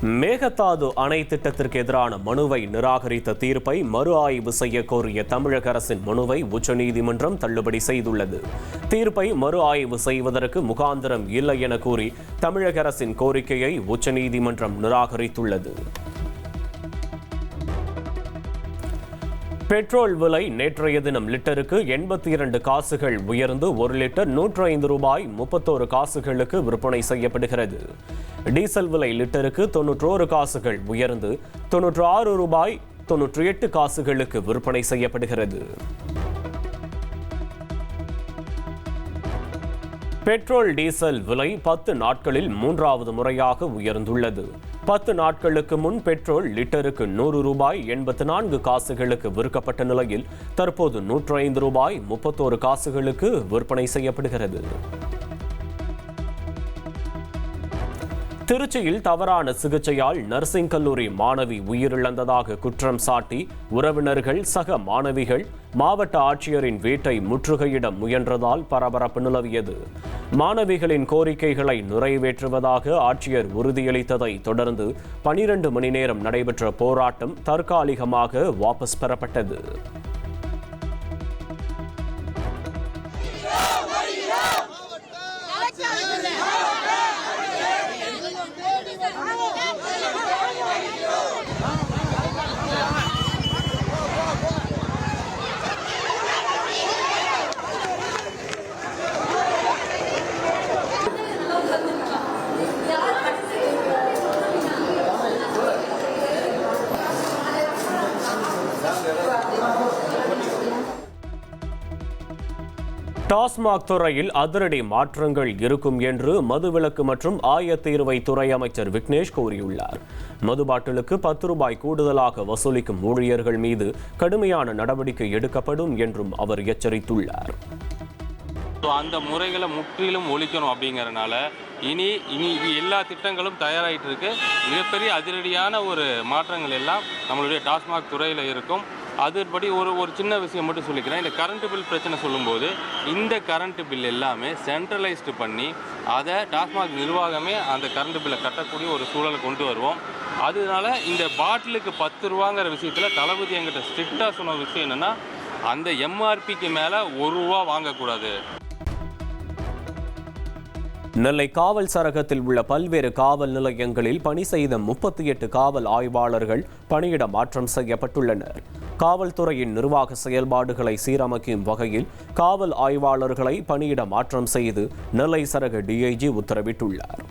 மேகதாது அணை திட்டத்திற்கு எதிரான மனுவை நிராகரித்த தீர்ப்பை மறு ஆய்வு செய்ய கோரிய தமிழக அரசின் மனுவை உச்சநீதிமன்றம் தள்ளுபடி செய்துள்ளது. தீர்ப்பை மறு ஆய்வு செய்வதற்கு முகாந்திரம் இல்லை என கூறி தமிழக அரசின் கோரிக்கையை உச்சநீதிமன்றம் நிராகரித்துள்ளது. பெட்ரோல் விலை நேற்றைய தினம் லிட்டருக்கு 82 காசுகள் உயர்ந்து 1 லிட்டர் 105 ரூபாய் 31 காசுகளுக்கு விற்பனை செய்யப்படுகிறது. டீசல் விலை லிட்டருக்கு 91 காசுகள் உயர்ந்து 96 ரூபாய் 98 காசுகளுக்கு விற்பனை செய்யப்படுகிறது. பெட்ரோல் டீசல் விலை 10 நாட்களில் 3வது முறையாக உயர்ந்துள்ளது. 10 நாட்களுக்கு முன் பெட்ரோல் லிட்டருக்கு 100 ரூபாய் 84 காசுகளுக்கு விற்கப்பட்ட நிலையில் தற்போது 105 ரூபாய் 31 காசுகளுக்கு விற்பனை செய்யப்படுகிறது. திருச்சியில் தவறான சிகிச்சையால் நர்சிங் கல்லூரி மாணவி உயிரிழந்ததாக குற்றம் சாட்டி உறவினர்கள் சக மாணவிகள் மாவட்ட ஆட்சியரின் வீட்டை முற்றுகையிட முயன்றதால் பரபரப்பு நிலவியது. மாணவிகளின் கோரிக்கைகளை நிறைவேற்றுவதாக ஆட்சியர் உறுதியளித்ததை தொடர்ந்து 12 மணி நேரம் நடைபெற்ற போராட்டம் தற்காலிகமாக வாபஸ் பெறப்பட்டது. டாஸ்மாக் துறையில் அதிரடி மாற்றங்கள் இருக்கும் என்று மதுவிலக்கு மற்றும் ஆயத்தீர்வை துறை அமைச்சர் விக்னேஷ் கூறியுள்ளார். மது பாட்டிலுக்கு 10 ரூபாய் கூடுதலாக வசூலிக்கும் ஊழியர்கள் மீது கடுமையான நடவடிக்கை எடுக்கப்படும் என்றும் அவர் எச்சரித்துள்ளார். அந்த முறைகளை முற்றிலும் ஒழிக்கணும் அப்படிங்கறனால இனி எல்லா திட்டங்களும் தயாராகிட்டு இருக்கு. மிகப்பெரிய அதிரடியான ஒரு மாற்றங்கள் எல்லாம் நம்மளுடைய டாஸ்மாக் துறையில் இருக்கும். அதுபடி ஒரு சின்ன விஷயம் மட்டும் சொல்லிக்கிறேன். இந்த கரண்ட் பில் பிரச்சனை சொல்லும்போது இந்த கரண்ட் பில் எல்லாமே சென்ட்ரலைஸ்டு பண்ணி அதை டாஸ்மாக் நிர்வாகமே அந்த கரண்ட் பில்லை கட்டக்கூடிய ஒரு சூழலை கொண்டு வருவோம். அதனால இந்த பாட்டிலுக்கு 10 ரூபாங்கிற விஷயத்தில் தளபதி என்கிட்ட ஸ்ட்ரிக்டாக சொன்ன விஷயம் என்னென்னா அந்த எம்ஆர்பிக்கு மேலே 1 ரூபா வாங்கக்கூடாது. நெல்லை காவல் சரகத்தில் உள்ள பல்வேறு காவல் நிலையங்களில் பணி செய்த 38 காவல் ஆய்வாளர்கள் பணியிட மாற்றம் செய்யப்பட்டுள்ளனர். காவல்துறையின் நிர்வாக செயல்பாடுகளை சீரமைக்கும் வகையில் காவல் ஆய்வாளர்களை பணியிட மாற்றம் செய்து நெல்லை சரக டிஐஜி உத்தரவிட்டுள்ளார்.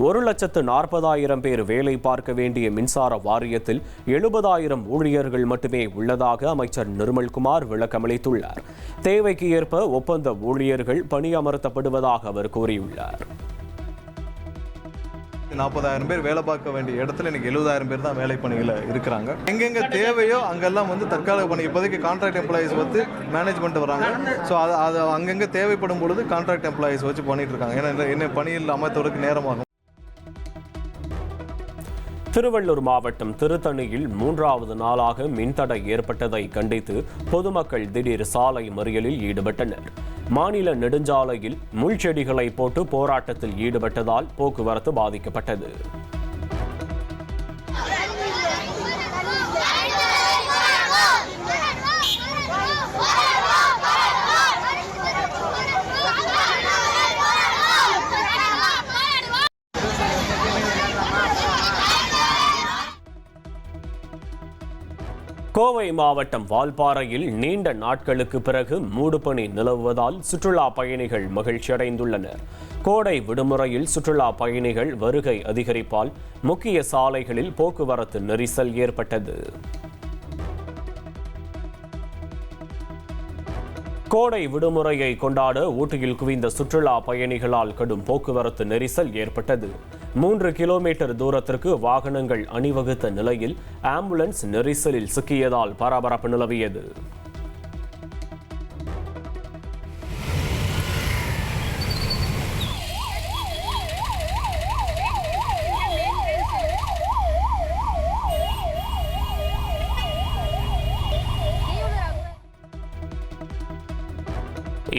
1,40,000 பேர் வேலை பார்க்க வேண்டிய மின்சார வாரியத்தில் 70,000 ஊழியர்கள் மட்டுமே உள்ளதாக அமைச்சர் நிர்மல்குமார் விளக்கமளித்துள்ளார். தேவைக்கு ஏற்ப ஒப்பந்த ஊழியர்கள் பணியமர்த்தப்படுவதாக அவர் கூறியுள்ளார். 40,000 பேர் வேலை பார்க்க வேண்டிய இடத்துல எனக்கு 70,000 பேர் தான் வேலை பணியில் இருக்கிறாங்க. எங்கெங்க தேவையோ அங்கெல்லாம் தற்காலிக பணி இப்போதைக்கு கான்ட்ராக்ட் எம்ப்ளாயிஸ் மேனேஜ்மெண்ட் வராங்க. ஸோ அது அங்கங்கே தேவைப்படும் பொழுது கான்ட்ராக்ட் எம்ப்ளாயிஸ் வச்சு பண்ணிட்டு இருக்காங்க. ஏன்னா என்ன பணியில் அமர்த்துவதற்கு நேரமாகும். திருவள்ளூர் மாவட்டம் திருத்தணியில் 3வது நாளாக மின்தடை ஏற்பட்டதை கண்டித்து பொதுமக்கள் திடீர் சாலை மறியலில் ஈடுபட்டனர். மாநில நெடுஞ்சாலையில் முள்செடிகளை போட்டு போராட்டத்தில் ஈடுபட்டதால் போக்குவரத்து பாதிக்கப்பட்டது. கோவை மாவட்டம் வால்பாறையில் நீண்ட நாட்களுக்கு பிறகு மூடுபனி நிலவுவதால் சுற்றுலா பயணிகள் மகிழ்ச்சியடைந்துள்ளனர். கோடை விடுமுறையில் சுற்றுலா பயணிகள் வருகை அதிகரிப்பால் முக்கிய சாலைகளில் போக்குவரத்து நெரிசல் ஏற்பட்டது. கோடை விடுமுறையை கொண்டாட ஊட்டியில் குவிந்த சுற்றுலா பயணிகளால் கடும் போக்குவரத்து நெரிசல் ஏற்பட்டது. 3 கிலோமீட்டர் தூரத்திற்கு வாகனங்கள் அணிவகுத்த நிலையில் ஆம்புலன்ஸ் நெரிசலில் சிக்கியதால் பரபரப்பு நிலவியது.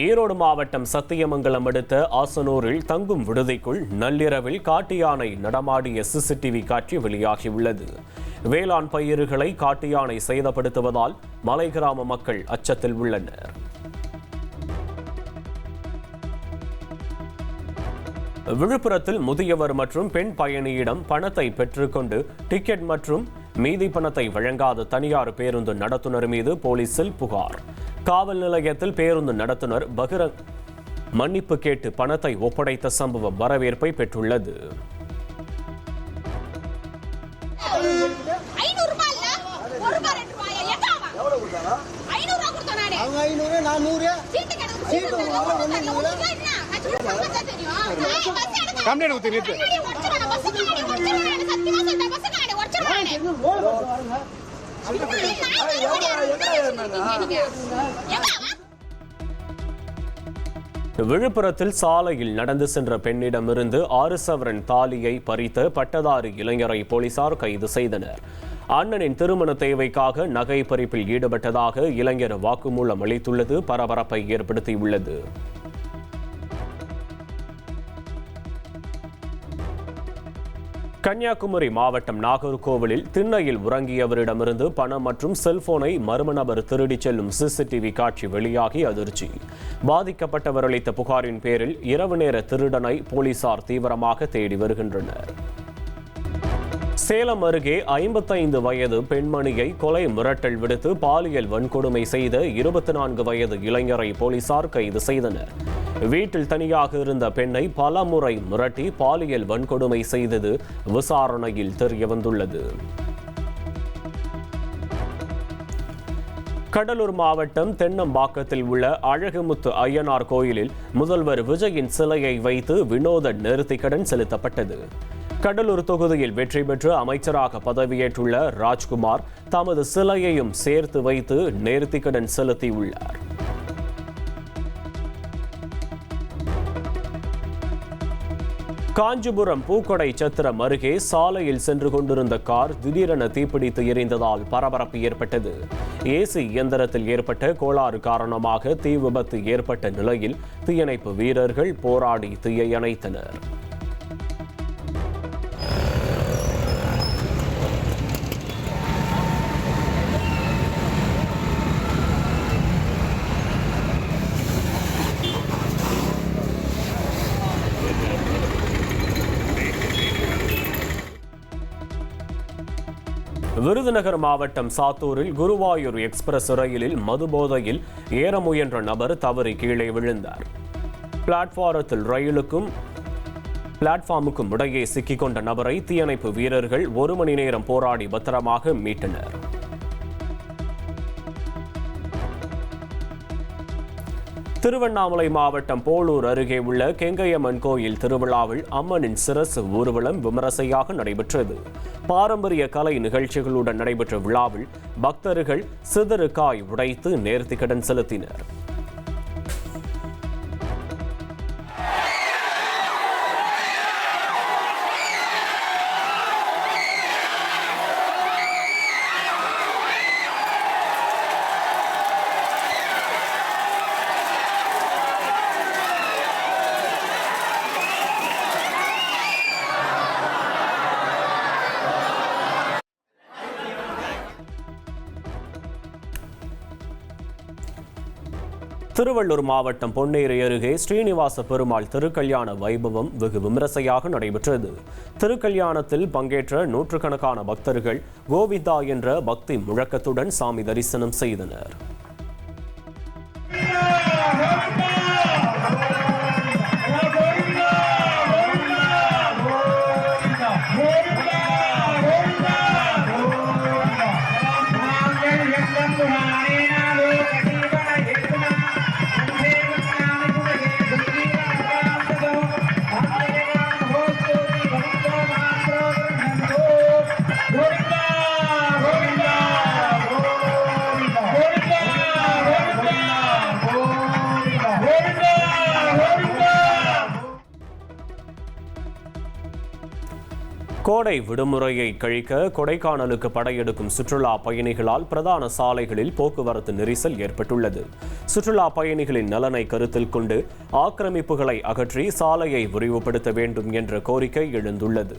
ஈரோடு மாவட்டம் சத்தியமங்கலம் அடுத்த ஆசனூரில் தங்கும் விடுதிக்குள் நள்ளிரவில் காட்டு யானை நடமாடிய சிசிடிவி காட்சி வெளியாகியுள்ளது. வேளாண் பயிர்களை காட்டு யானை சேதப்படுத்துவதால் மலை கிராம மக்கள் அச்சத்தில் உள்ளனர். விழுப்புரத்தில் முதியவர் மற்றும் பெண் பயணியிடம் பணத்தை பெற்றுக்கொண்டு டிக்கெட் மற்றும் மீதி பணத்தை வழங்காத தனியார் பேருந்து நடத்துனர் மீது போலீசில் புகார். காவல் நிலையத்தில் பேருந்து நடத்துனர் பகிரங் மன்னிப்பு கேட்டு பணத்தை ஒப்படைத்த சம்பவம் வரவேற்பை பெற்றுள்ளது. விழுப்புரத்தில் சாலையில் நடந்து சென்ற பெண்ணிடமிருந்து 6 சவரன் தாலியை பறித்த பட்டதாரி இளைஞரை போலீசார் கைது செய்தனர். அண்ணனின் திருமண தேவைக்காக நகை பறிப்பில் ஈடுபட்டதாக இளைஞர் வாக்குமூலம் அளித்துள்ளது பரபரப்பை ஏற்படுத்தியுள்ளது. கன்னியாகுமரி மாவட்டம் நாகர்கோவிலில் திண்ணையில் உறங்கியவரிடமிருந்து பணம் மற்றும் செல்போனை மர்ம நபர் திருடிச் செல்லும் சிசிடிவி காட்சி வெளியாகி அதிர்ச்சி. பாதிக்கப்பட்டவர் அளித்த புகாரின் பேரில் இரவு நேர திருடனை போலீசார் தீவிரமாக தேடி வருகின்றனர். சேலம் அருகே 55 வயது பெண்மணியை கொலை மிரட்டல் விடுத்து பாலியல் வன்கொடுமை செய்த 24 வயது இளைஞரை போலீசார் கைது செய்தனர். வீட்டில் தனியாக இருந்த பெண்ணை பல முறை மிரட்டி பாலியல் வன்கொடுமை செய்தது விசாரணையில் தெரியவந்துள்ளது. கடலூர் மாவட்டம் தென்னம்பாக்கத்தில் உள்ள அழகுமுத்து ஐயனார் கோயிலில் முதல்வர் விஜயின் சிலையை வைத்து வினோத நேர்த்திக்கடன் செலுத்தப்பட்டது. கடலூர் தொகுதியில் வெற்றி பெற்று அமைச்சராக பதவியேற்றுள்ள ராஜ்குமார் தமது சிலையையும் சேர்த்து வைத்து நேர்த்திக்கடன் செலுத்தியுள்ளார். காஞ்சிபுரம் பூக்கொடை சத்திரம் அருகே சாலையில் சென்று கொண்டிருந்த கார் திடீரென தீப்பிடித்து எரிந்ததால் பரபரப்பு ஏற்பட்டது. ஏசி இயந்திரத்தில் ஏற்பட்ட கோளாறு காரணமாக தீ விபத்து ஏற்பட்ட நிலையில் தீயணைப்பு வீரர்கள் போராடி தீயை அணைத்தனர். விருதுநகர் மாவட்டம் சாத்தூரில் குருவாயூர் எக்ஸ்பிரஸ் ரயிலில் மதுபோதையில் ஏற முயன்ற நபர் தவறி கீழே விழுந்தார். பிளாட்பாரத்தில் ரயிலுக்கும் பிளாட்பார்முக்கும் இடையே சிக்கிக்கொண்ட நபரை தீயணைப்பு வீரர்கள் 1 மணி நேரம் போராடி பத்திரமாக மீட்டனர். திருவண்ணாமலை மாவட்டம் போளூர் அருகே உள்ள கெங்கையம்மன் கோயில் திருவிழாவில் அம்மனின் சிரசு ஊர்வலம் விமரிசையாக நடைபெற்றது. பாரம்பரிய கலை நிகழ்ச்சிகளுடன் நடைபெற்ற விழாவில் பக்தர்கள் சிதறு காய் உடைத்து நேர்த்திக்கடன் செலுத்தினர். திருவள்ளூர் மாவட்டம் பொன்னேரி அருகே ஸ்ரீனிவாச பெருமாள் திருக்கல்யாண வைபவம் வெகு விமரிசையாக நடைபெற்றது. திருக்கல்யாணத்தில் பங்கேற்ற நூற்றுக்கணக்கான பக்தர்கள் கோவிந்தா என்ற பக்தி முழக்கத்துடன் சாமி தரிசனம் செய்தனர். Govinda! கோடை விடுமுறையை கழிக்க கொடைக்கானலுக்கு படையெடுக்கும் சுற்றுலா பயணிகளால் பிரதான சாலைகளில் போக்குவரத்து நெரிசல் ஏற்பட்டுள்ளது. சுற்றுலா பயணிகளின் நலனை கருத்தில் கொண்டு ஆக்கிரமிப்புகளை அகற்றி சாலையை விரிவுபடுத்த வேண்டும் என்ற கோரிக்கை எழுந்துள்ளது.